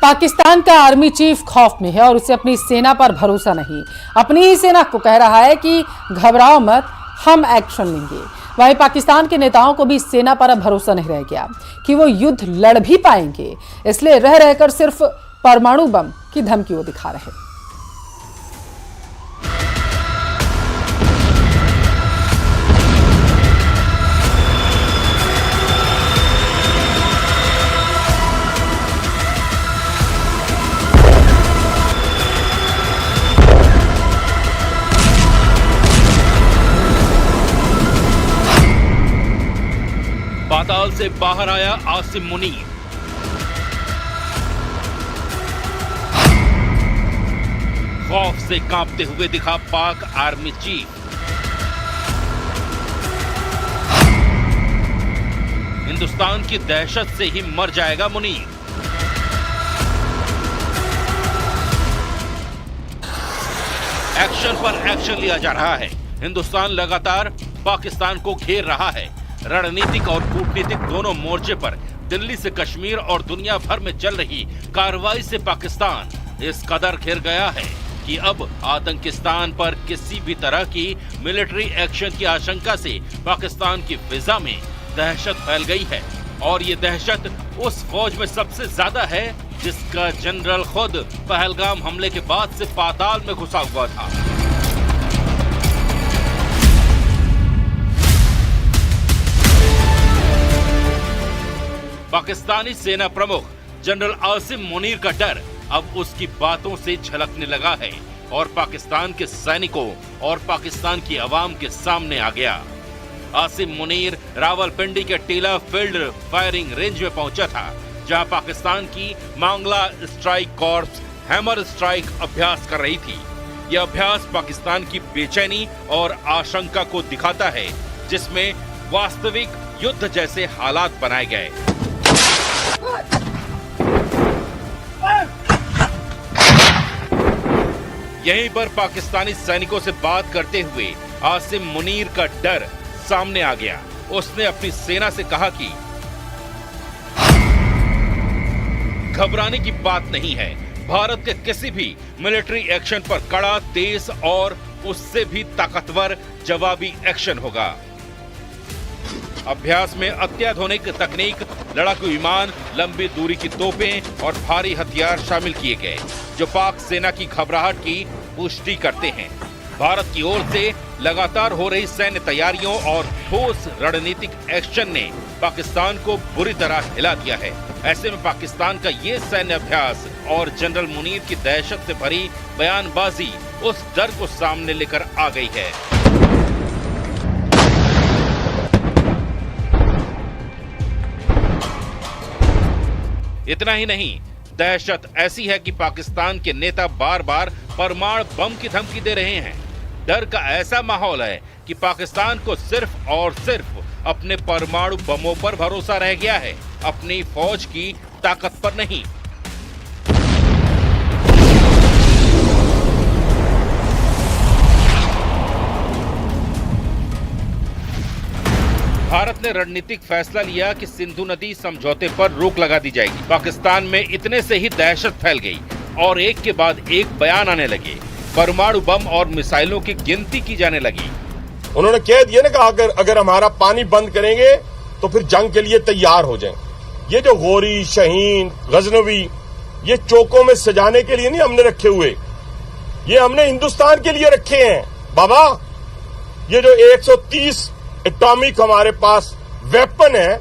पाकिस्तान का army chief खौफ में है और उसे अपनी सेना पर भरोसा नहीं। अपनी ही सेना को कह रहा है कि घबराओ मत, हम एक्शन लेंगे। वहीं पाकिस्तान के नेताओं को भी सेना पर अब भरोसा नहीं रह गया कि वो युद्ध लड़ भी पाएंगे, इसलिए रह रहकर सिर्फ परमाणु बम की धमकी वो दिखा रहे। पाताल से बाहर आया आसिम मुनीर। खौफ से कांपते हुए दिखा पाक आर्मी चीफ। हिंदुस्तान की दहशत से ही मर जाएगा मुनीर। एक्शन पर एक्शन लिया जा रहा है। हिंदुस्तान लगातार पाकिस्तान को घेर रहा है। रणनीतिक और कूटनीतिक दोनों मोर्चे पर दिल्ली से कश्मीर और दुनिया भर में चल रही कार्रवाई से पाकिस्तान इस कदर घिर गया है कि अब आतंकिस्तान पर किसी भी तरह की मिलिट्री एक्शन की आशंका से पाकिस्तान की फिजा में दहशत फैल गई है। और ये दहशत उस फौज में सबसे ज्यादा है जिसका जनरल खुद पहलगाम हमले के बाद से पाताल में घुसा हुआ था। पाकिस्तानी सेना प्रमुख जनरल आसिम मुनीर का डर अब उसकी बातों से झलकने लगा है और पाकिस्तान के सैनिकों और पाकिस्तान की आवाम के सामने आ गया। आसिम मुनीर रावलपिंडी के टीला फील्ड फायरिंग रेंज में पहुंचा था, जहां पाकिस्तान की मांगला स्ट्राइक कॉर्प्स हैमर स्ट्राइक अभ्यास कर रही थी। यह अभ्यास पाकिस्तान की बेचैनी और आशंका को दिखाता है, जिसमें वास्तविक युद्ध जैसे हालात बनाए गए। यहीं पर पाकिस्तानी सैनिकों से बात करते हुए आसिम मुनीर का डर सामने आ गया। उसने अपनी सेना से कहा कि घबराने की बात नहीं है, भारत के किसी भी मिलिट्री एक्शन पर कड़ा, तेज और उससे भी ताकतवर जवाबी एक्शन होगा। अभ्यास में अत्याधुनिक तकनीक, लड़ाकू विमान, लंबी दूरी की तोपें और भारी हथियार शामिल किए गए, जो पाक सेना की घबराहट की पुष्टि करते हैं। भारत की ओर से लगातार हो रही सैन्य तैयारियों और ठोस रणनीतिक एक्शन ने पाकिस्तान को बुरी तरह हिला दिया है। ऐसे में पाकिस्तान का ये सैन्य अभ्यास और जनरल मुनीर की दहशत से भरी बयानबाजी उस डर को सामने लेकर आ गई है। इतना ही नहीं, दहशत ऐसी है कि पाकिस्तान के नेता बार बार परमाणु बम की धमकी दे रहे हैं। डर का ऐसा माहौल है कि पाकिस्तान को सिर्फ और सिर्फ अपने परमाणु बमों पर भरोसा रह गया है, अपनी फौज की ताकत पर नहीं। भारत ने रणनीतिक फैसला लिया कि सिंधु नदी समझौते पर रोक लगा दी जाएगी। पाकिस्तान में इतने से ही दहशत फैल गई और एक के बाद एक बयान आने लगे। परमाणु बम और मिसाइलों की गिनती की जाने लगी। उन्होंने कह दिया ना कि अगर हमारा पानी बंद करेंगे तो फिर जंग के लिए तैयार हो जाएं। ये जो गोरी, शहीन, गजनवी, ये चौकों में सजाने के लिए नहीं हमने रखे हुए, ये हमने हिंदुस्तान के लिए रखे हैं। बाबा, ये जो 130 एटॉमिक हमारे पास वेपन है,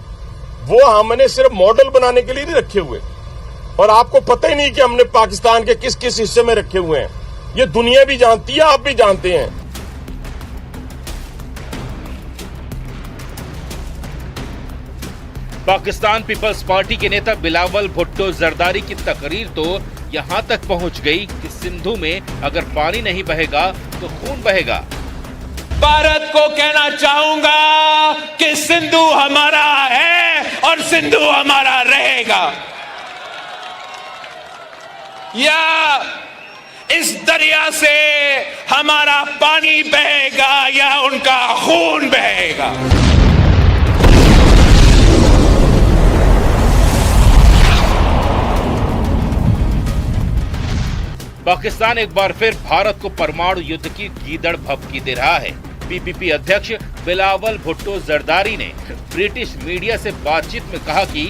वो हमने सिर्फ मॉडल बनाने के लिए नहीं रखे हुए। और आपको पता ही नहीं कि हमने पाकिस्तान के किस किस हिस्से में रखे हुए हैं। ये दुनिया भी जानती है, आप भी जानते हैं। पाकिस्तान पीपल्स पार्टी के नेता बिलावल भुट्टो जरदारी की तकरीर तो यहां तक पहुंच गई कि सिंधु में अगर पानी नहीं बहेगा तो खून बहेगा। भारत को कहना चाहूंगा कि सिंधु हमारा है और सिंधु हमारा रहेगा। या इस दरिया से हमारा पानी बहेगा या उनका खून बहेगा। पाकिस्तान एक बार फिर भारत को परमाणु युद्ध की गीदड़ भभकी दे रहा है। पीपीपी अध्यक्ष बिलावल भुट्टो जरदारी ने ब्रिटिश मीडिया से बातचीत में कहा कि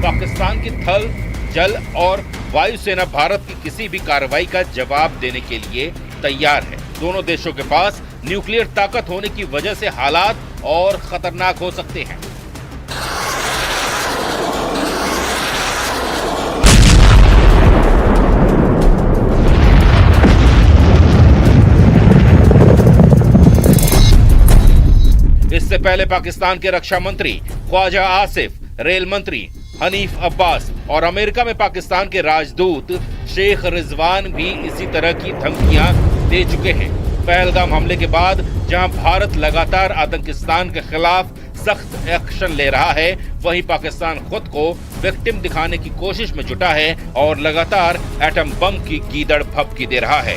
पाकिस्तान की थल, जल और वायुसेना भारत की किसी भी कार्रवाई का जवाब देने के लिए तैयार है। दोनों देशों के पास न्यूक्लियर ताकत होने की वजह से हालात और खतरनाक हो सकते हैं। इससे पहले पाकिस्तान के रक्षा मंत्री ख्वाजा आसिफ, रेल मंत्री हनीफ अब्बास और अमेरिका में पाकिस्तान के राजदूत शेख रिजवान भी इसी तरह की धमकियां दे चुके हैं। पहलगाम हमले के बाद जहां भारत लगातार आतंकिस्तान के खिलाफ सख्त एक्शन ले रहा है, वहीं पाकिस्तान खुद को विक्टिम दिखाने की कोशिश में जुटा है और लगातार एटम बम की गीदड़ भभकी दे रहा है।